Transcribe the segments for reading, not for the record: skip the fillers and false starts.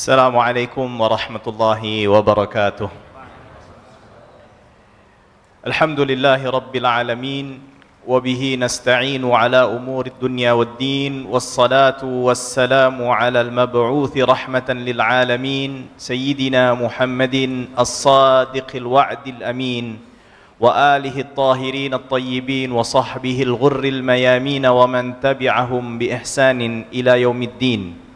Assalamualaikum warahmatullahi wabarakatuh. Alhamdulillahi rabbil alamin, wabihi nasta'inu ala umuri dunya waddin, wassalatu wassalamu ala al-mab'uthi rahmatan lil alamin, sayyidina Muhammadin as-sadiqil wa'dil amin, wa alihi at-tahirin at-tayyibin, wa sahbihi al-ghurril mayamin, wa man tabi'ahum bi ihsanin ila yaumiddin.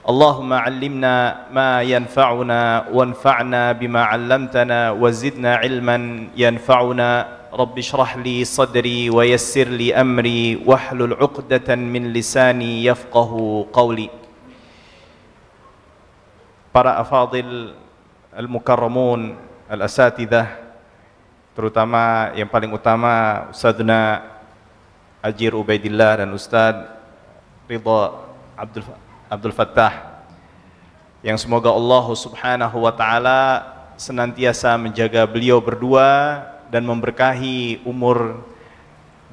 Allahumma 'allimna ma yanfa'una wanfa'na bima 'allamtana wa zidna 'ilman yanfa'una. Rabbi shrah li sadri wa yassir li amri wahlul 'uqdatan min lisani yafqahu qawli. Para afadil al-mukarramun, al-asatidzah, terutama yang paling utama Ustadzuna Ajir Ubaidillah dan Ustadz Ridha Abdul Fattah, yang semoga Allah subhanahu wa ta'ala senantiasa menjaga beliau berdua dan memberkahi umur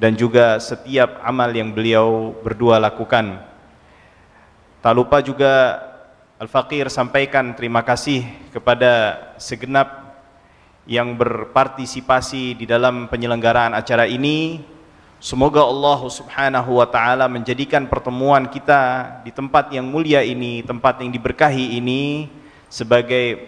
dan juga setiap amal yang beliau berdua lakukan. Tak lupa juga Al-Faqir sampaikan terima kasih kepada segenap yang berpartisipasi di dalam penyelenggaraan acara ini. Semoga Allah subhanahu wa ta'ala menjadikan pertemuan kita di tempat yang mulia ini, tempat yang diberkahi ini, sebagai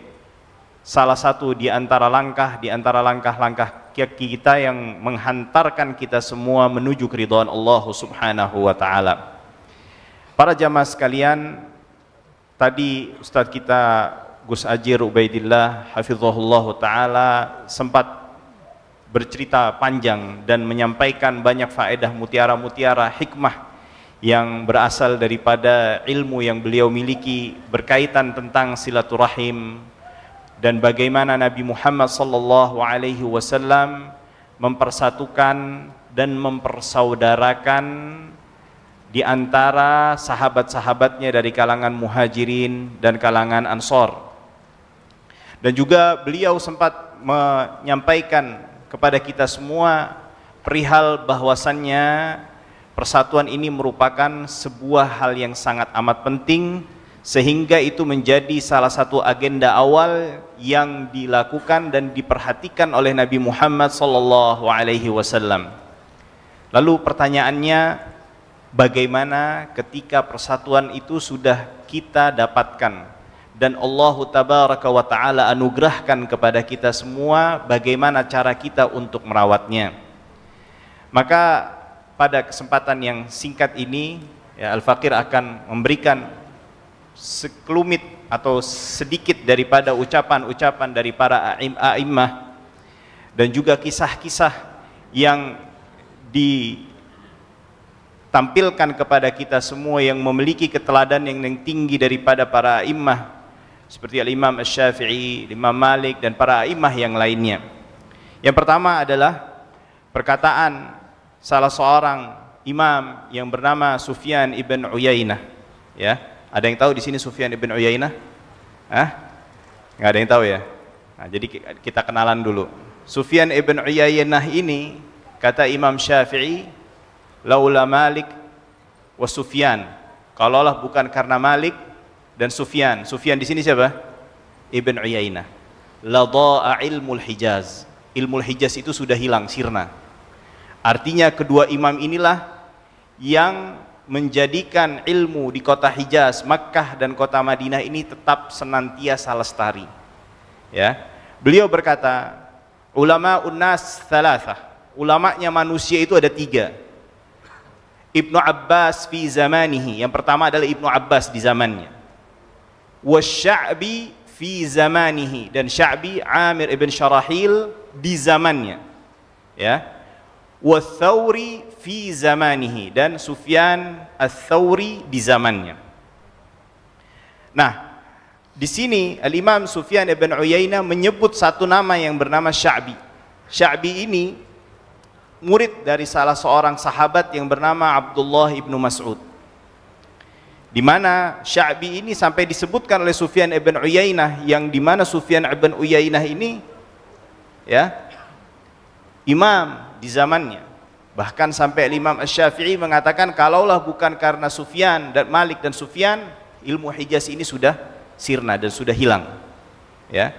salah satu di antara langkah-langkah kita yang menghantarkan kita semua menuju keridhaan Allah subhanahu wa ta'ala. Para jamaah sekalian, tadi Ustadz kita Gus Ajir Ubaidillah hafizahullah ta'ala sempat bercerita panjang dan menyampaikan banyak faedah mutiara-mutiara hikmah yang berasal daripada ilmu yang beliau miliki berkaitan tentang silaturahim dan bagaimana Nabi Muhammad sallallahu alaihi wasallam mempersatukan dan mempersaudarakan di antara sahabat-sahabatnya dari kalangan Muhajirin dan kalangan Ansor. Dan juga beliau sempat menyampaikan kepada kita semua perihal bahwasannya persatuan ini merupakan sebuah hal yang sangat amat penting, sehingga itu menjadi salah satu agenda awal yang dilakukan dan diperhatikan oleh Nabi Muhammad sallallahu alaihi wasallam. Lalu pertanyaannya, bagaimana ketika persatuan itu sudah kita dapatkan dan Allah tabaraka wa ta'ala anugerahkan kepada kita semua, bagaimana cara kita untuk merawatnya? Maka pada kesempatan yang singkat ini ya, Al-Faqir akan memberikan sekelumit atau sedikit daripada ucapan-ucapan dari para a'immah dan juga kisah-kisah yang ditampilkan kepada kita semua yang memiliki keteladanan yang tinggi daripada para a'immah seperti Al-Imam Asy-Syafi'i, Imam Malik dan para a'immah yang lainnya. Yang pertama adalah perkataan salah seorang imam yang bernama Sufyan ibn Uyainah. Ya, ada yang tahu di sini Sufyan ibn Uyainah? Nggak ada yang tahu ya? Nah, jadi kita kenalan dulu. Sufyan ibn Uyainah ini, kata Imam Syafi'i, laula Malik wa Sufyan, kalaulah bukan karena Malik dan Sufyan. Sufyan di sini siapa? Ibn Uyainah. La dha'a ilmul Hijaz. Ilmul Hijaz itu sudah hilang, sirna. Artinya kedua imam inilah yang menjadikan ilmu di kota Hijaz, Makkah dan kota Madinah ini tetap senantiasa lestari. Ya. Beliau berkata, ulama unnas thalathah. Ulamanya manusia itu ada 3. Ibnu Abbas fi zamanihi. Yang pertama adalah Ibnu Abbas di zamannya. Wasya'bi fi zamanihi, dan Sya'bi Amir ibn Syarahil di zamannya, ya. Wathawri fi zamanihi, dan Sufyan Ats-Tsauri di zamannya. Nah, di sini Al-Imam Sufyan ibn Uyainah menyebut satu nama yang bernama Sya'bi. Sya'bi ini murid dari salah seorang sahabat yang bernama Abdullah ibn Mas'ud, di mana Sya'bi ini sampai disebutkan oleh Sufyan ibn Uyainah, yang di mana Sufyan ibn Uyainah ini ya imam di zamannya. Bahkan sampai Imam Asy-Syafi'i mengatakan kalaulah bukan karena Sufyan dan Malik dan Sufyan, ilmu Hijaz ini sudah sirna dan sudah hilang. Ya.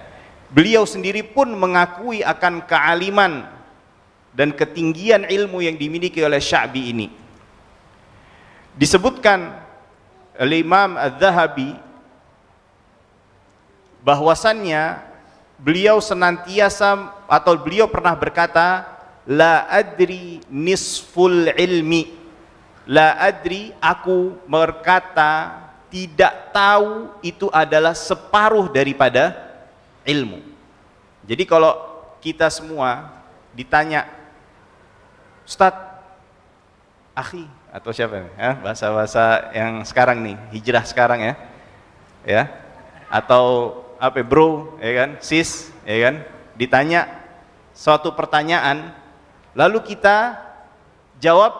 Beliau sendiri pun mengakui akan kealiman dan ketinggian ilmu yang dimiliki oleh Sya'bi ini. Disebutkan oleh Imam Az-Zahabi bahwasannya beliau senantiasa atau beliau pernah berkata, la adri nisful ilmi, la adri, aku berkata tidak tahu itu adalah separuh daripada ilmu. Jadi kalau kita semua ditanya, Ustadz, akhi, atau siapa nih? Bahasa-bahasa yang sekarang nih, hijrah sekarang ya, atau apa, bro, ya kan, sis, ya kan, ditanya suatu pertanyaan, lalu kita jawab,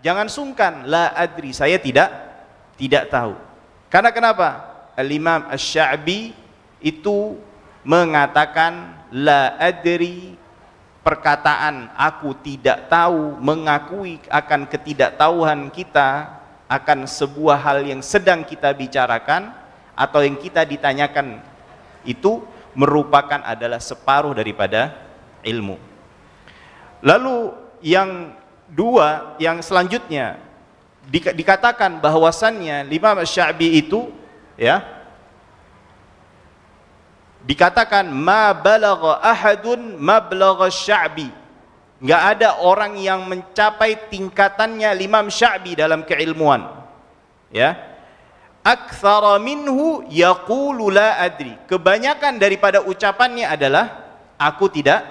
jangan sungkan, la adri, saya tidak tahu. Karena kenapa? Al-Imam Asy-Sya'bi itu mengatakan la adri, perkataan aku tidak tahu, mengakui akan ketidaktahuan kita akan sebuah hal yang sedang kita bicarakan atau yang kita ditanyakan, itu merupakan adalah separuh daripada ilmu. Lalu yang dua, yang selanjutnya dikatakan bahwasannya Imam Asy-Sya'bi itu ya dikatakan ma balagha ahadun mablagha Sya'bi, enggak ada orang yang mencapai tingkatannya Imam Sya'bi dalam keilmuan, ya. Aktsara minhu yaqulu la adri, kebanyakan daripada ucapannya adalah aku tidak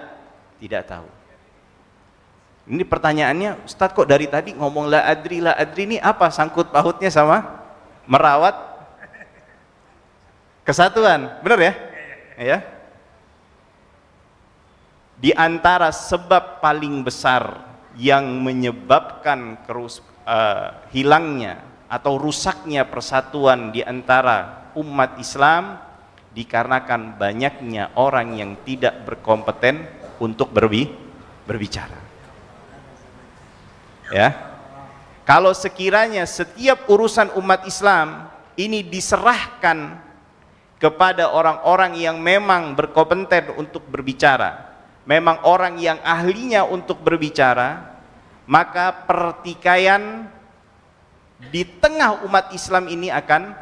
tahu. Ini pertanyaannya, Ustadz kok dari tadi ngomong la adri ini apa sangkut pautnya sama merawat kesatuan? Benar ya? Ya. Di antara sebab paling besar yang menyebabkan hilangnya atau rusaknya persatuan di antara umat Islam dikarenakan banyaknya orang yang tidak berkompeten untuk berbicara. Ya. Kalau sekiranya setiap urusan umat Islam ini diserahkan kepada orang-orang yang memang berkompeten untuk berbicara, memang orang yang ahlinya untuk berbicara, maka pertikaian di tengah umat Islam ini akan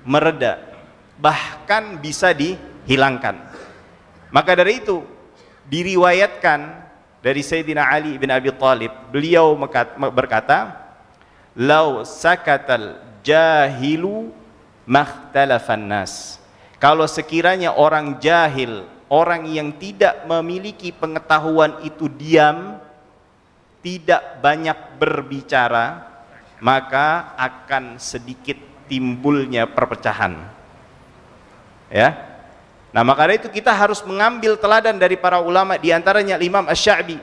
mereda, bahkan bisa dihilangkan. Maka dari itu diriwayatkan dari Sayyidina Ali bin Abi Thalib, beliau berkata, "Lau sakatal jahilu makhtalafan nas." Kalau sekiranya orang jahil, orang yang tidak memiliki pengetahuan itu diam, tidak banyak berbicara, maka akan sedikit timbulnya perpecahan. Ya. Nah, maka dari itu kita harus mengambil teladan dari para ulama, di antaranya Imam Asy-Sya'bi.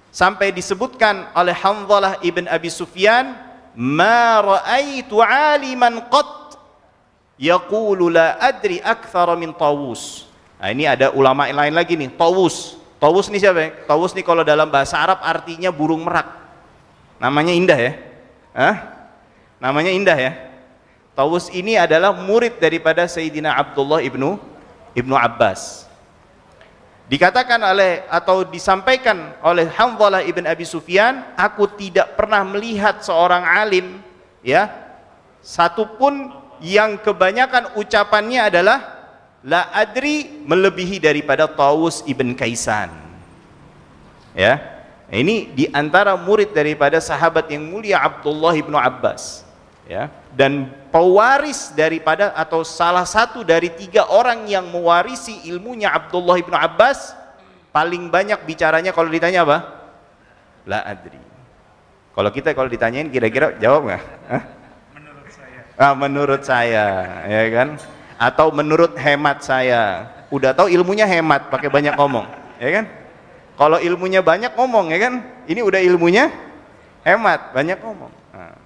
Sampai disebutkan oleh Hanzalah ibn Abi Sufyan, "Ma ra'aitu 'aliman qat yaqulu la adri aktsara min Tawus." Nah, ini ada ulama lain lagi nih, Tawus. Tawus nih siapa? Tawus nih kalau dalam bahasa Arab artinya burung merak. Namanya indah ya. Namanya indah ya. Tawus ini adalah murid daripada Sayyidina Abdullah ibnu Abbas. Dikatakan oleh atau disampaikan oleh Hanzalah ibn Abi Sufyan, aku tidak pernah melihat seorang alim ya satupun yang kebanyakan ucapannya adalah la adri melebihi daripada Tawus ibn Kaisan. Ya. Ini di antara murid daripada sahabat yang mulia Abdullah ibnu Abbas, ya, dan pewaris daripada atau salah satu dari 3 orang yang mewarisi ilmunya Abdullah ibnu Abbas, paling banyak bicaranya kalau ditanya apa? La adri. Kalau ditanyain kira-kira jawab nggak? Menurut saya. Menurut saya, ya kan? Atau menurut hemat saya. Udah tahu ilmunya hemat, pakai banyak ngomong, ya kan? Kalau ilmunya banyak ngomong, ya kan? Ini udah ilmunya hemat, banyak ngomong. Nah,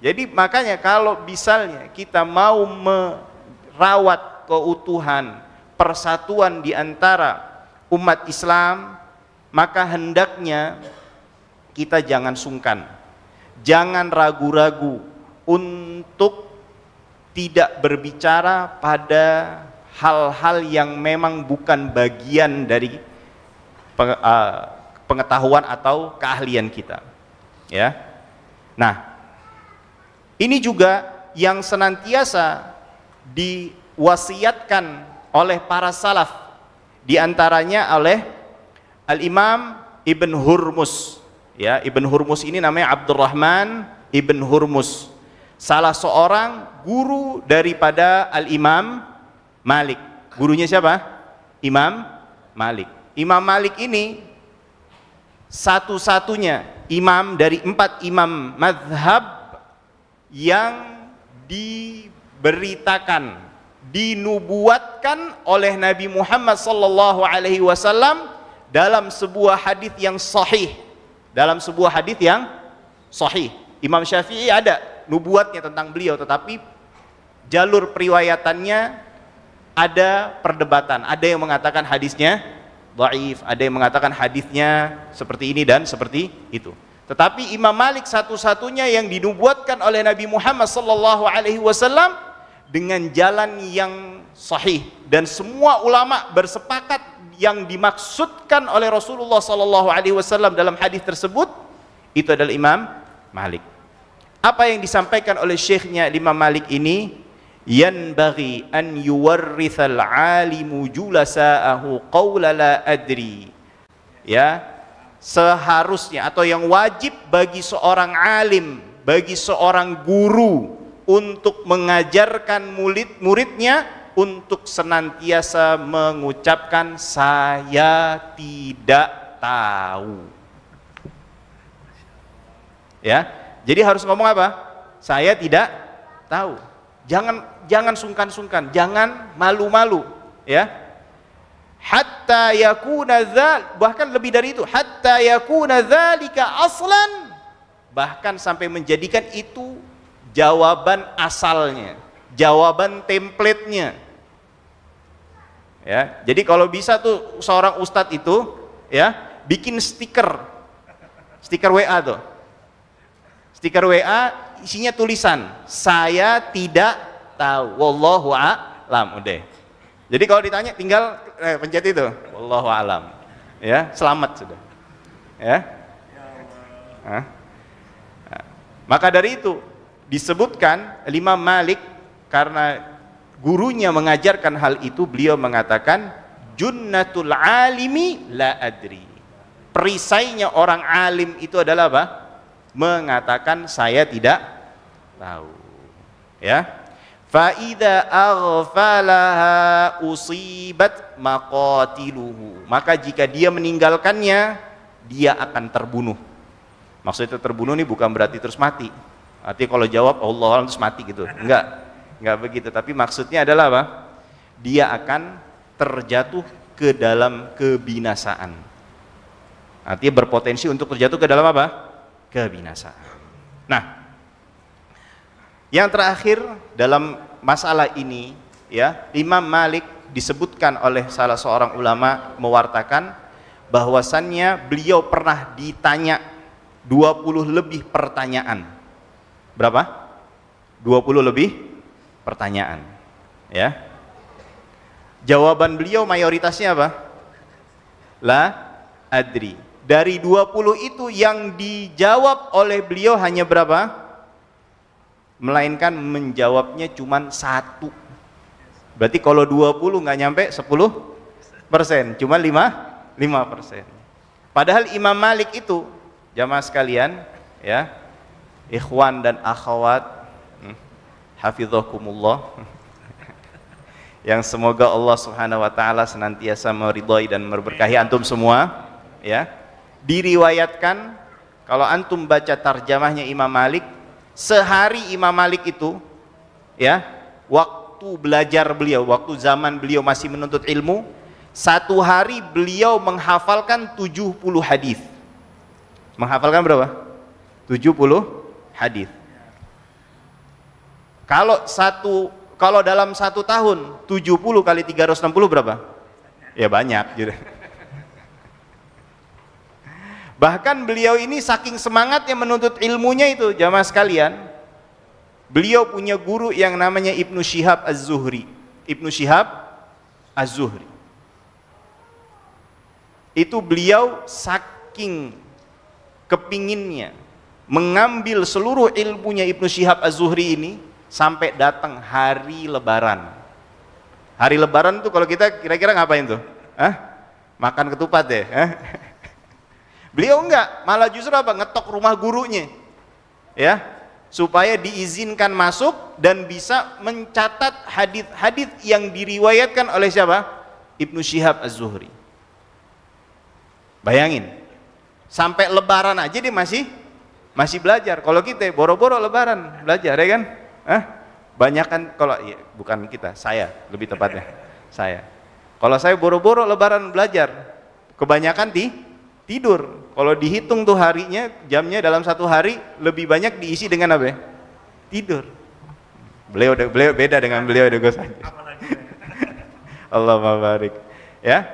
jadi makanya kalau misalnya kita mau merawat keutuhan, persatuan di antara umat Islam, maka hendaknya kita jangan sungkan, jangan ragu-ragu untuk tidak berbicara pada hal-hal yang memang bukan bagian dari pengetahuan atau keahlian kita, ya. Nah, ini juga yang senantiasa diwasiatkan oleh para salaf, diantaranya oleh Al-Imam Ibn Hurmuz, ya. Ibn Hurmuz ini namanya Abdurrahman Ibn Hurmuz, salah seorang guru daripada Al-Imam Malik. Gurunya siapa? Imam Malik. Imam Malik ini satu-satunya imam dari 4 imam mazhab yang diberitakan, dinubuatkan oleh Nabi Muhammad sallallahu alaihi wasallam dalam sebuah hadis yang sahih. Dalam sebuah hadis yang sahih. Imam Syafi'i ada nubuatnya tentang beliau, tetapi jalur periwayatannya ada perdebatan. Ada yang mengatakan hadisnya dhaif, ada yang mengatakan hadisnya seperti ini dan seperti itu. Tetapi Imam Malik satu-satunya yang dinubuatkan oleh Nabi Muhammad sallallahu alaihi wasallam dengan jalan yang sahih, dan semua ulama bersepakat yang dimaksudkan oleh Rasulullah sallallahu alaihi wasallam dalam hadis tersebut itu adalah Imam Malik. Apa yang disampaikan oleh syekhnya Imam Malik ini, yanbaghi an yuwarrithal alimu julasa'ahu qawla la adri, ya, seharusnya atau yang wajib bagi seorang alim, bagi seorang guru untuk mengajarkan murid-muridnya untuk senantiasa mengucapkan saya tidak tahu, ya. Jadi harus ngomong apa? Saya tidak tahu. Jangan sungkan-sungkan, jangan malu-malu, ya. Hatta yakuna bahkan lebih dari itu, hatta yakuna dzalika aslan, bahkan sampai menjadikan itu jawaban asalnya, jawaban template-nya. Ya, jadi kalau bisa tuh seorang ustadz itu, ya, bikin stiker WA tuh. Stiker WA isinya tulisan saya tidak tahu, wallahu a'lam, udah. Jadi kalau ditanya tinggal pencet itu wallahu a'lam, ya, selamat sudah, ya. Nah, maka dari itu disebutkan Imam Malik karena gurunya mengajarkan hal itu, beliau mengatakan junnatul alimi la adri, perisainya orang alim itu adalah apa? Mengatakan saya tidak tahu, ya. Fa idza aghfalaha usibat maqatiluhu, maka jika dia meninggalkannya dia akan terbunuh. Maksudnya terbunuh ini bukan berarti terus mati. Artinya kalau jawab Allah terus mati gitu. Enggak begitu, tapi maksudnya adalah apa? Dia akan terjatuh ke dalam kebinasaan. Artinya berpotensi untuk terjatuh ke dalam apa? Kebinasaan. Nah, yang terakhir dalam masalah ini, ya, Imam Malik disebutkan oleh salah seorang ulama mewartakan bahwasannya beliau pernah ditanya 20 lebih pertanyaan. Berapa? 20 lebih pertanyaan, ya. Jawaban beliau mayoritasnya apa? La adri. Dari 20 itu yang dijawab oleh beliau hanya berapa? Melainkan menjawabnya cuma 1. Berarti kalau 20 nggak nyampe 10%, cuma 5%. Padahal Imam Malik itu, jamaah sekalian, ya, ikhwan dan akhwat, hafizakumullah, yang semoga Allah Subhanahu wa taala senantiasa meridhai dan memberkahi antum semua, ya. Diriwayatkan kalau antum baca tarjamahnya Imam Malik, sehari Imam Malik itu, ya, waktu belajar beliau, waktu zaman beliau masih menuntut ilmu, satu hari beliau menghafalkan 70 hadis. Menghafalkan berapa? 70 hadis. Kalau dalam satu tahun 70 kali 360 berapa? Ya banyak gitu. Bahkan beliau ini saking semangatnya menuntut ilmunya itu, jamaah sekalian, beliau punya guru yang namanya Ibnu Syihab Az-Zuhri. Ibnu Syihab Az-Zuhri itu beliau saking kepinginnya mengambil seluruh ilmunya Ibnu Syihab Az-Zuhri ini, sampai datang hari Lebaran. Hari Lebaran tuh kalau kita kira-kira ngapain tuh? Makan ketupat deh. Beliau enggak, malah justru apa? Ngetok rumah gurunya, ya, supaya diizinkan masuk dan bisa mencatat hadis-hadis yang diriwayatkan oleh siapa? Ibnu Syihab Az-Zuhri. Bayangin, sampai Lebaran aja dia masih belajar. Kalau kita boro-boro Lebaran belajar, ya kan? Banyak kan, kalau ya, bukan kita, saya lebih tepatnya, saya. Kalau saya boro-boro Lebaran belajar, kebanyakan tidur. Kalau dihitung tuh harinya, jamnya dalam satu hari lebih banyak diisi dengan apa? Tidur. Beliau beda dengan beliau ada Gus. Allahumma barik. Ya.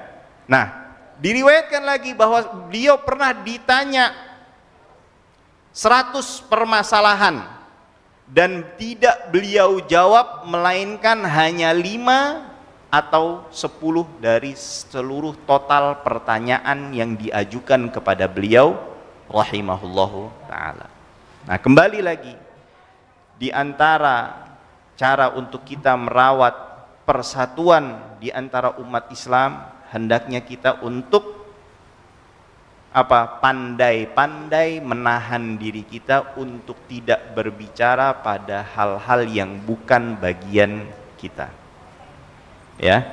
Nah, diriwayatkan lagi bahwa beliau pernah ditanya 100 permasalahan dan tidak beliau jawab melainkan hanya 5 atau 10 dari seluruh total pertanyaan yang diajukan kepada beliau rahimahullahu ta'ala. Nah, kembali lagi, di antara cara untuk kita merawat persatuan di antara umat Islam, hendaknya kita untuk pandai-pandai menahan diri kita untuk tidak berbicara pada hal-hal yang bukan bagian kita. Ya,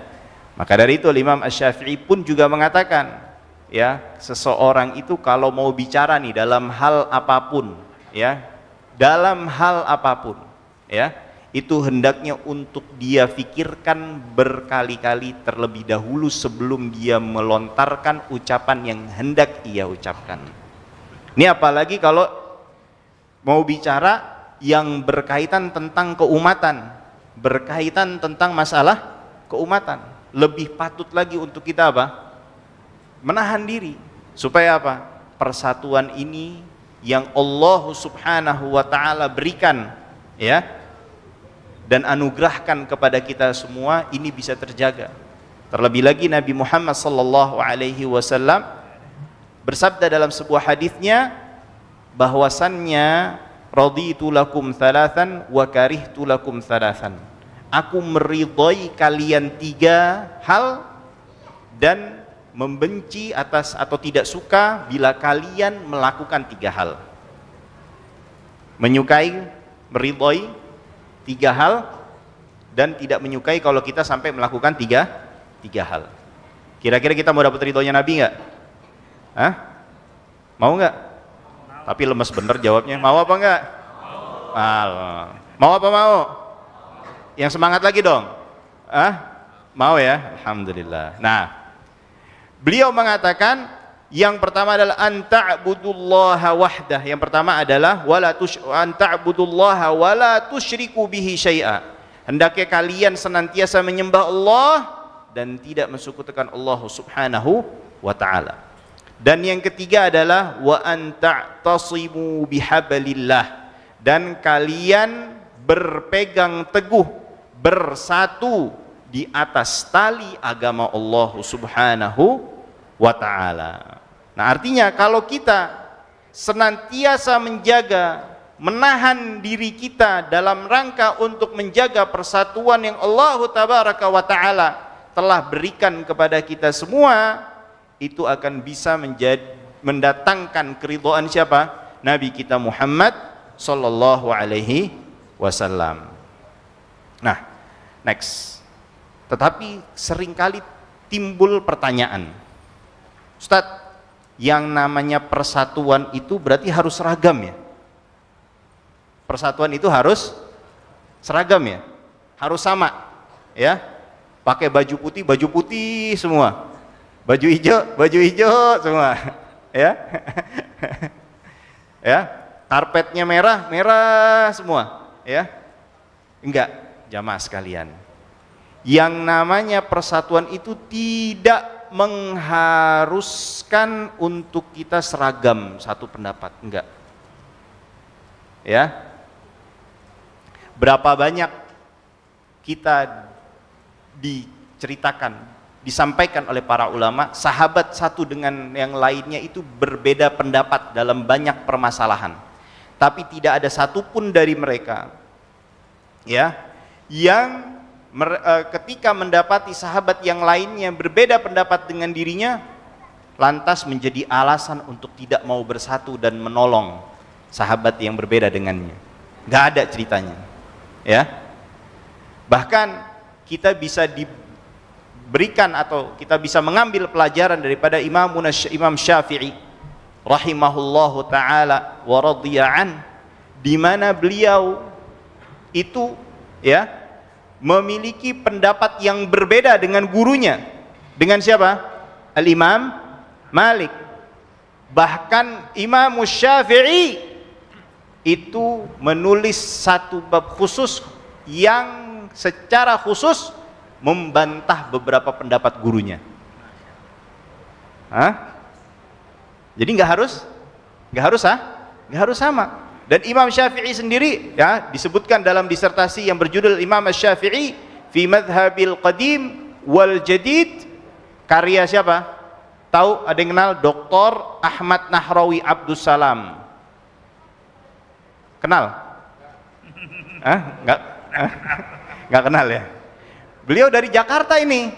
maka dari itu Imam Asy-Syafi'i pun juga mengatakan, ya, seseorang itu kalau mau bicara nih dalam hal apapun, ya, dalam hal apapun, ya, itu hendaknya untuk dia pikirkan berkali-kali terlebih dahulu sebelum dia melontarkan ucapan yang hendak ia ucapkan. Ini apalagi kalau mau bicara yang berkaitan tentang keumatan, berkaitan tentang masalah keumatan, lebih patut lagi untuk kita apa? Menahan diri, supaya apa? Persatuan ini yang Allah Subhanahu wa ta'ala berikan, ya, dan anugerahkan kepada kita semua, ini bisa terjaga. Terlebih lagi Nabi Muhammad sallallahu alaihi wasallam bersabda dalam sebuah hadisnya bahwasannya raditu lakum thalathan wa karihtu lakum thalathan. Aku meridhai kalian 3 hal dan membenci atas atau tidak suka bila kalian melakukan 3 hal. Menyukai, meridhai 3 hal, dan tidak menyukai kalau kita sampai melakukan 3 hal. Kira-kira kita mau dapat ridhonya Nabi nggak? Mau nggak? Tapi lemes bener jawabnya. Mau apa nggak? Mau apa mau? Yang semangat lagi dong. Mau ya? Alhamdulillah. Nah, beliau mengatakan yang pertama adalah anta'budullaha wahdah. Yang pertama adalah anta'budullaha wala tusyriku bihi syai'a. Hendaknya kalian senantiasa menyembah Allah dan tidak mensekutukan Allah Subhanahu wa ta'ala. Dan yang ketiga adalah wa anta'tasimu bihablillah, dan kalian berpegang teguh, bersatu di atas tali agama Allah Subhanahu wa ta'ala. Nah, artinya kalau kita senantiasa menjaga, menahan diri kita dalam rangka untuk menjaga persatuan yang Allah Tabaraka wa ta'ala telah berikan kepada kita semua, itu akan bisa mendatangkan keridhaan siapa? Nabi kita Muhammad sallallahu alaihi wasallam. Nah, next. Tetapi seringkali timbul pertanyaan, Ustadz, yang namanya persatuan itu berarti harus seragam ya? Persatuan itu harus seragam ya? Harus sama ya? Pakai baju putih semua, baju hijau semua ya? Ya, karpetnya merah semua ya? Enggak, jamaah sekalian, yang namanya persatuan itu tidak mengharuskan untuk kita seragam satu pendapat, enggak ya. Berapa banyak kita diceritakan, disampaikan oleh para ulama, sahabat satu dengan yang lainnya itu berbeda pendapat dalam banyak permasalahan. Tapi tidak ada satupun dari mereka ya yang ketika mendapati sahabat yang lainnya berbeda pendapat dengan dirinya, lantas menjadi alasan untuk tidak mau bersatu dan menolong sahabat yang berbeda dengannya. Gak ada ceritanya ya. Bahkan kita bisa diberikan atau kita bisa mengambil pelajaran daripada Imam Syafi'i rahimahullahu ta'ala wa radiya'an, di mana beliau itu ya memiliki pendapat yang berbeda dengan gurunya. Dengan siapa? Al-Imam Malik. Bahkan Imam Syafi'i itu menulis satu bab khusus yang secara khusus membantah beberapa pendapat gurunya. Jadi nggak harus sama. Dan Imam Syafi'i sendiri ya disebutkan dalam disertasi yang berjudul Imam Syafi'i fi Madhhabil Qadim wal Jadid, karya siapa? Tahu, ada yang kenal? Dr. Ahmad Nahrawi Abdus Salam. Kenal? Nggak kenal ya. Beliau dari Jakarta ini.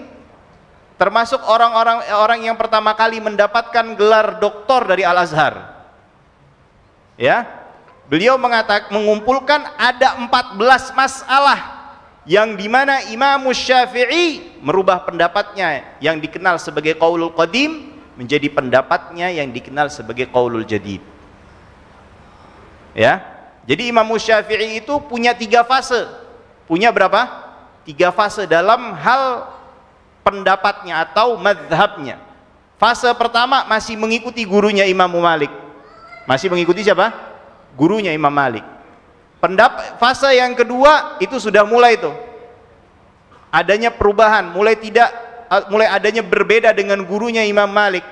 Termasuk orang yang pertama kali mendapatkan gelar doktor dari Al-Azhar. Ya. Beliau mengumpulkan ada 14 masalah yang dimana Imam Syafi'i merubah pendapatnya yang dikenal sebagai qaulul qadim menjadi pendapatnya yang dikenal sebagai qaulul jadid. Ya. Jadi Imam Syafi'i itu punya 3 fase. Punya berapa? 3 fase dalam hal pendapatnya atau madhabnya. Fase pertama masih mengikuti gurunya Imam Malik. Masih mengikuti siapa? Gurunya Imam Malik. Fase yang kedua itu sudah mulai tuh adanya perubahan, mulai adanya berbeda dengan gurunya Imam Malik.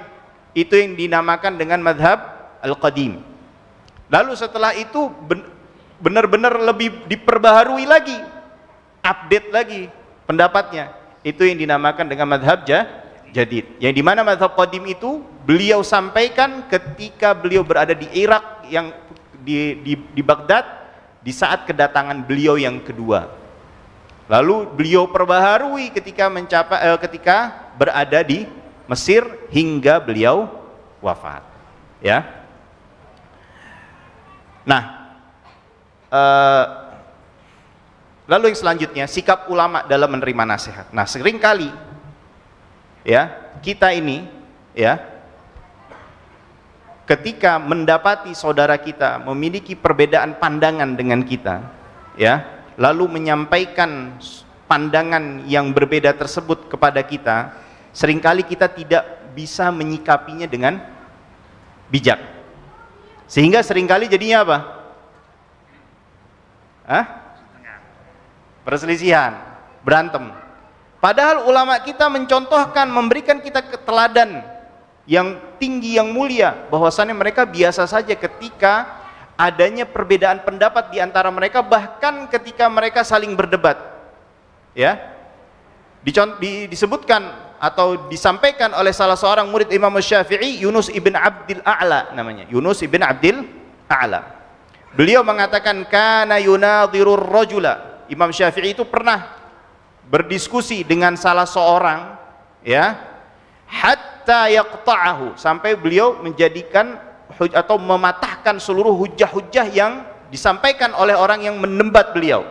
Itu yang dinamakan dengan madhab al-qadim. Lalu setelah itu benar-benar lebih diperbaharui lagi, update lagi pendapatnya. Itu yang dinamakan dengan madhab jadid. Yang dimana madhab qadim itu beliau sampaikan ketika beliau berada di Irak, yang di Baghdad, di saat kedatangan beliau yang kedua. Lalu beliau perbaharui ketika berada di Mesir hingga beliau wafat. Ya. Nah, lalu yang selanjutnya, sikap ulama dalam menerima nasihat. Nah, seringkali ya, kita ini ya ketika mendapati saudara kita memiliki perbedaan pandangan dengan kita, ya, lalu menyampaikan pandangan yang berbeda tersebut kepada kita, seringkali kita tidak bisa menyikapinya dengan bijak. Sehingga seringkali jadinya apa? Perselisihan, berantem. Padahal ulama kita mencontohkan, memberikan kita teladan yang tinggi, yang mulia, bahwasannya mereka biasa saja ketika adanya perbedaan pendapat di antara mereka, bahkan ketika mereka saling berdebat. Ya, disebutkan atau disampaikan oleh salah seorang murid Imam Syafi'i, Yunus ibn Abdil A'la namanya, Yunus ibn Abdil A'la. Beliau mengatakan, kana yunadhirur rajula. Imam Syafi'i itu pernah berdiskusi dengan salah seorang, ya, hatta yaqta'ahu, sampai beliau menjadikan atau mematahkan seluruh hujah-hujah yang disampaikan oleh orang yang mendebat beliau.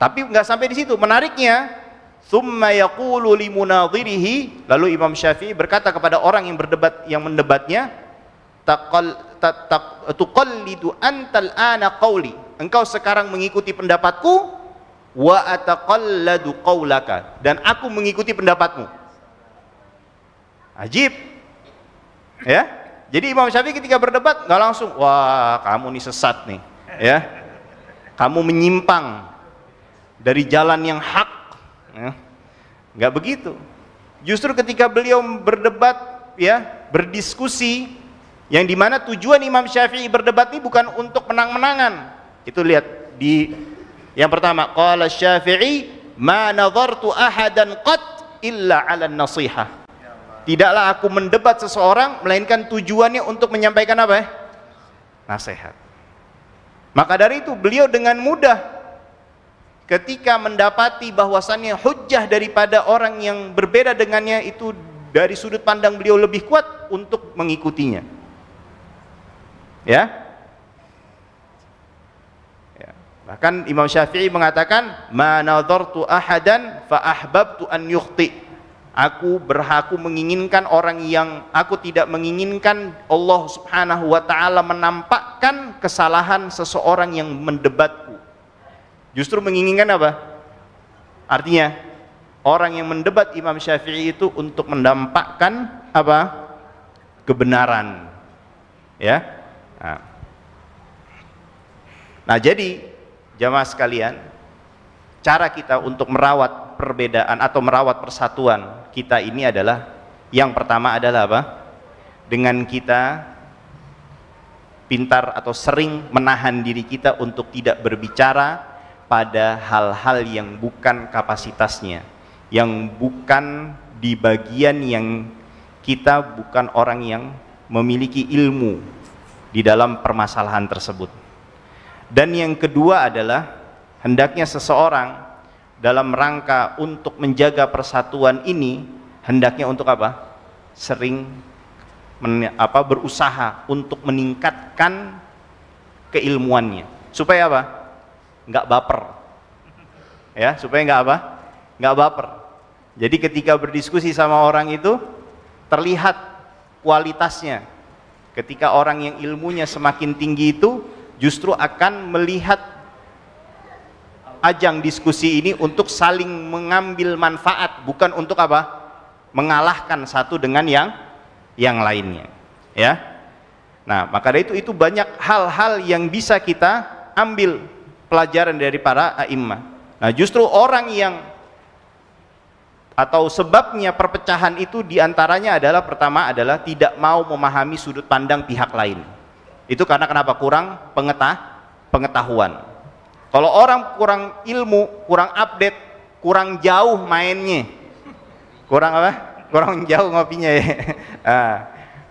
Tapi nggak sampai di situ, menariknya, thumma yaqulu limunadhirihi, lalu Imam Syafi'i berkata kepada orang yang mendebatnya, tuqallidu antal ana qawli, engkau sekarang mengikuti pendapatku, wa ataqalladu qawlaka, dan aku mengikuti pendapatmu. Ajib, ya. Jadi Imam Syafi'i ketika berdebat nggak langsung, wah kamu nih sesat nih, ya, kamu menyimpang dari jalan yang hak, ya. Nggak begitu. Justru ketika beliau berdebat, ya, berdiskusi, yang dimana tujuan Imam Syafi'i berdebat ini bukan untuk menang-menangan. Itu lihat di Yang pertama, qala Syafi'i, ma nadhartu ahadan qat illa 'ala an-nasihah. Tidaklah aku mendebat seseorang melainkan tujuannya untuk menyampaikan apa? Nasihat. Maka dari itu beliau dengan mudah ketika mendapati bahwasannya hujjah daripada orang yang berbeda dengannya itu dari sudut pandang beliau lebih kuat untuk mengikutinya. Ya. Bahkan Imam Syafi'i mengatakan, ma nadhartu ahadan fa ahbabtu an yukhti. Aku menginginkan orang yang aku tidak menginginkan Allah Subhanahu wa taala menampakkan kesalahan seseorang yang mendebatku. Justru menginginkan apa? Artinya orang yang mendebat Imam Syafi'i itu untuk menampakkan apa? Kebenaran. Ya. Nah, jadi jamaah sekalian, cara kita untuk merawat perbedaan atau merawat persatuan kita ini adalah, yang pertama adalah apa? Dengan kita pintar atau sering menahan diri kita untuk tidak berbicara pada hal-hal yang bukan kapasitasnya, yang bukan di bagian yang kita bukan orang yang memiliki ilmu di dalam permasalahan tersebut. Dan yang kedua adalah hendaknya seseorang dalam rangka untuk menjaga persatuan ini, hendaknya untuk apa? Sering berusaha untuk meningkatkan keilmuannya. Supaya apa? Nggak baper. Ya, supaya nggak apa? Nggak baper. Jadi ketika berdiskusi sama orang itu terlihat kualitasnya. Ketika orang yang ilmunya semakin tinggi itu justru akan melihat ajang diskusi ini untuk saling mengambil manfaat, bukan untuk apa? Mengalahkan satu dengan yang lainnya. Ya. Nah, maka dari itu banyak hal-hal yang bisa kita ambil pelajaran dari para a'immah. Nah, justru orang yang atau sebabnya perpecahan itu diantaranya adalah, pertama adalah tidak mau memahami sudut pandang pihak lain. Itu karena kenapa? Kurang pengetahuan. Kalau orang kurang ilmu, kurang update, kurang jauh mainnya, kurang apa? Kurang jauh ngopinya ya.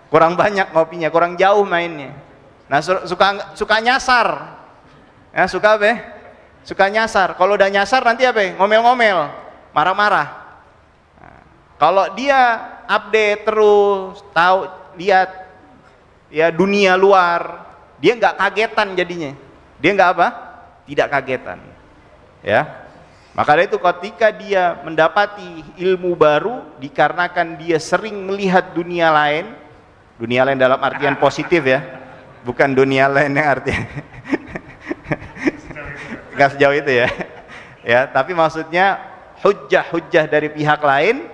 Kurang banyak ngopinya, kurang jauh mainnya. Nah, suka nyasar. Ya, suka apa? Suka nyasar. Kalau udah nyasar nanti apa? Ngomel-ngomel, marah-marah. Kalau dia update terus, tahu, lihat ya dunia luar, dia nggak kagetan jadinya. Dia nggak apa? Tidak kagetan. Ya. Maka dari itu ketika dia mendapati ilmu baru dikarenakan dia sering melihat dunia lain dalam artian positif ya. Bukan dunia lain yang artinya nggak sejauh itu ya. Ya, tapi maksudnya hujjah-hujjah dari pihak lain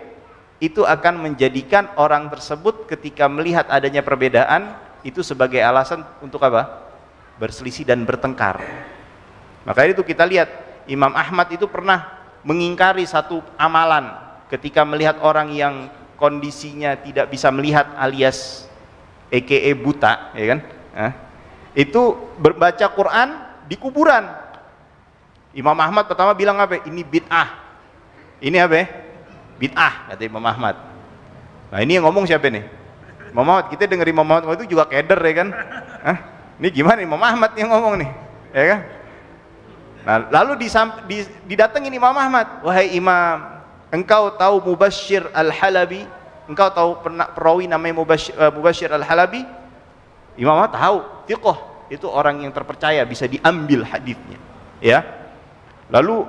itu akan menjadikan orang tersebut ketika melihat adanya perbedaan itu sebagai alasan untuk apa? Berselisih dan bertengkar. Maka itu kita lihat Imam Ahmad itu pernah mengingkari satu amalan ketika melihat orang yang kondisinya tidak bisa melihat alias EKE buta, ya kan? Itu berbaca Quran di kuburan. Imam Ahmad pertama bilang apa? Ini bid'ah. Ini apa? Bid'ah, kata Imam Ahmad. Nah, ini yang ngomong siapa nih? Imam Ahmad. Kita dengar Imam Ahmad itu juga keder ya kan? Ini gimana Imam Ahmad yang ngomong nih? Ya kan? Nah, lalu didatengin Imam Ahmad, wahai Imam, engkau tahu Mubashir Al-Halabi? Engkau tahu perawi namanya Mubashir Al-Halabi? Imam Ahmad tahu, thiqah, itu orang yang terpercaya, bisa diambil hadisnya. Ya. Lalu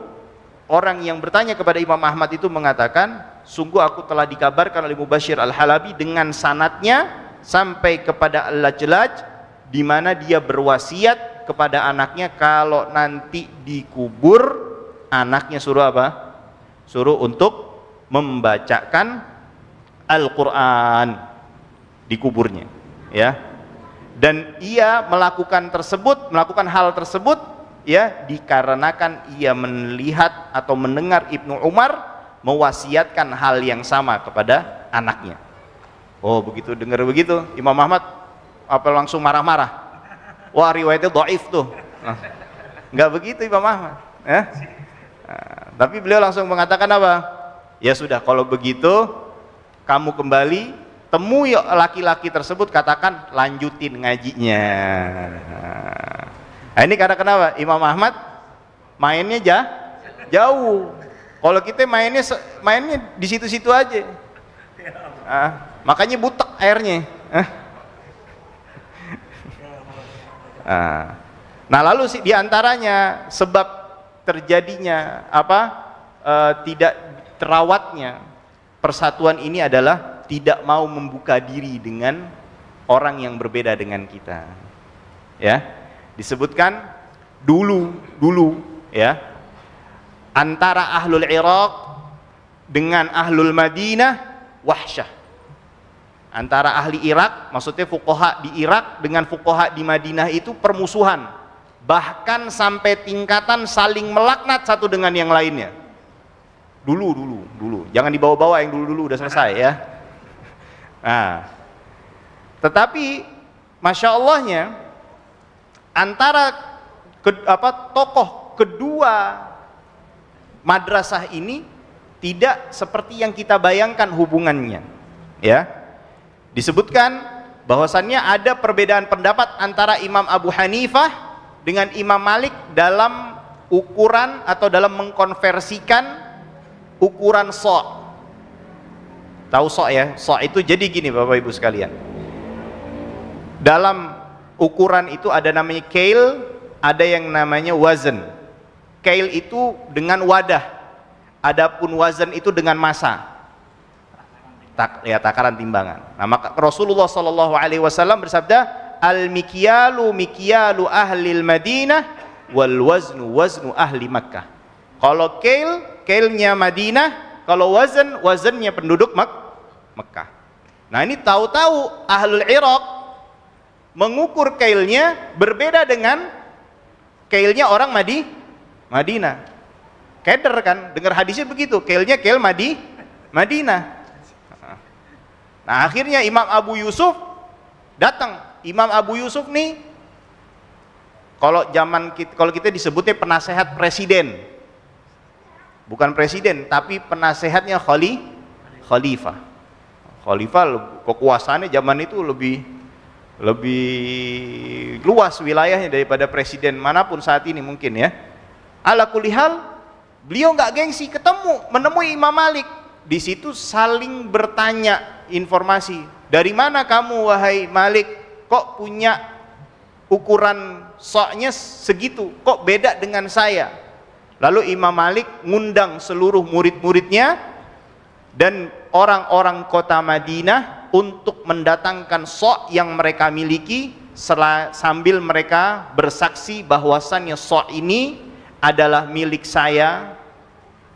orang yang bertanya kepada Imam Ahmad itu mengatakan, sungguh aku telah dikabarkan oleh Mubashir Al-Halabi dengan sanadnya sampai kepada Al-Lajlaj, di mana dia berwasiat kepada anaknya kalau nanti dikubur anaknya suruh apa? Suruh untuk membacakan Al-Quran di kuburnya, ya. Dan ia melakukan hal tersebut ya dikarenakan ia melihat atau mendengar Ibnu Umar mewasiatkan hal yang sama kepada anaknya. Oh, begitu dengar begitu Imam Ahmad apa langsung marah-marah. Wah, riwayatnya dhaif tuh. Enggak begitu Imam Ahmad. Tapi beliau langsung mengatakan apa? Ya sudah, kalau begitu kamu kembali temui laki-laki tersebut, katakan lanjutin ngajinya. Nah, ini karena kenapa? Imam Ahmad mainnya jauh. Kalau kita mainnya di situ-situ aja. Makanya butek airnya. Nah, lalu diantaranya sebab terjadinya tidak terawatnya persatuan ini adalah tidak mau membuka diri dengan orang yang berbeda dengan kita. Ya, disebutkan dulu ya, antara ahlul Iraq dengan ahlul Madinah wahsyah. Antara ahli Irak, maksudnya fuqaha di Irak dengan fuqaha di Madinah itu permusuhan, bahkan sampai tingkatan saling melaknat satu dengan yang lainnya. Dulu, jangan dibawa-bawa yang dulu udah selesai ya. Nah, tetapi masya Allahnya antara tokoh kedua madrasah ini tidak seperti yang kita bayangkan hubungannya, ya. Disebutkan bahwasannya ada perbedaan pendapat antara Imam Abu Hanifah dengan Imam Malik dalam ukuran atau dalam mengkonversikan ukuran so'. Tahu so' ya? So' itu jadi gini Bapak Ibu sekalian. Dalam ukuran itu ada namanya kail, ada yang namanya wazan. Kail itu dengan wadah, adapun wazan itu dengan massa. Takaran timbangan. Nah, maka Rasulullah Shallallahu Alaihi Wasallam bersabda, al-mikyalu mikyalu ahlil Madinah, wal waznu waznu ahli Makkah. Kalau kailnya Madinah, kalau wazannya penduduk Mekah. Nah, ini tahu-tahu ahlul Iraq mengukur kailnya berbeda dengan kailnya orang Madinah. Keder kan, dengar hadisnya begitu, kailnya kail Madinah. Nah, akhirnya Imam Abu Yusuf datang. Imam Abu Yusuf nih, kalau kita disebutnya penasehat presiden, bukan presiden, tapi penasehatnya khalifah. Khalifah kekuasaannya zaman itu lebih luas wilayahnya daripada presiden manapun saat ini mungkin ya. Ala kulli hal, beliau nggak gengsi menemui Imam Malik. Di situ saling bertanya informasi. Dari mana kamu wahai Malik? Kok punya ukuran soknya segitu? Kok beda dengan saya? Lalu Imam Malik ngundang seluruh murid-muridnya dan orang-orang kota Madinah untuk mendatangkan sok yang mereka miliki sambil mereka bersaksi bahwasannya sok ini adalah milik saya,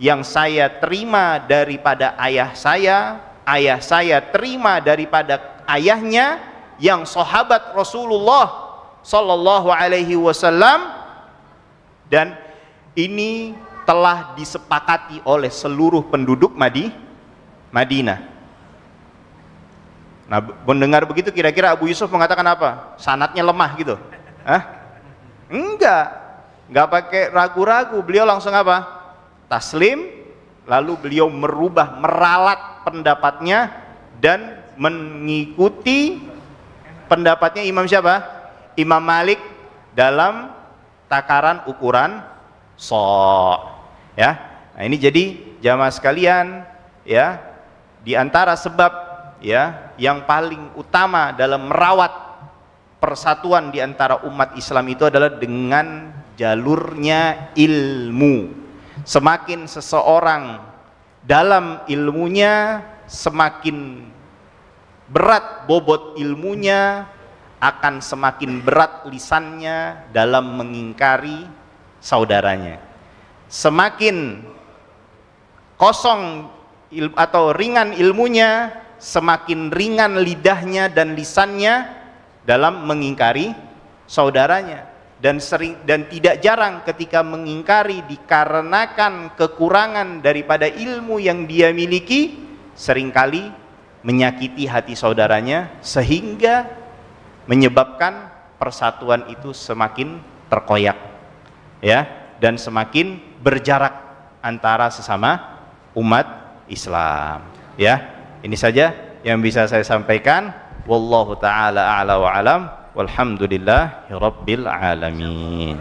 yang saya terima daripada ayah saya terima daripada ayahnya, yang sahabat Rasulullah Sallallahu Alaihi Wasallam, dan ini telah disepakati oleh seluruh penduduk Madinah. Nah, mendengar begitu kira-kira Abu Yusuf mengatakan apa? Sanadnya lemah gitu? Enggak pakai ragu-ragu, beliau langsung apa? Taslim, lalu beliau meralat pendapatnya dan mengikuti pendapatnya Imam siapa? Imam Malik dalam takaran ukuran so'. Ya. Nah, ini jadi jamaah sekalian ya, di antara sebab ya yang paling utama dalam merawat persatuan di antara umat Islam itu adalah dengan jalurnya ilmu. Semakin seseorang dalam ilmunya, semakin berat bobot ilmunya, akan semakin berat lisannya dalam mengingkari saudaranya. Semakin kosong atau ringan ilmunya, semakin ringan lidahnya dan lisannya dalam mengingkari saudaranya. Dan tidak jarang ketika mengingkari dikarenakan kekurangan daripada ilmu yang dia miliki, seringkali menyakiti hati saudaranya sehingga menyebabkan persatuan itu semakin terkoyak ya. dan semakin berjarak antara sesama umat Islam. Ya, ini saja yang bisa saya sampaikan. Wallahu taala a'la wa alam. Walhamdulillahirabbil alamin.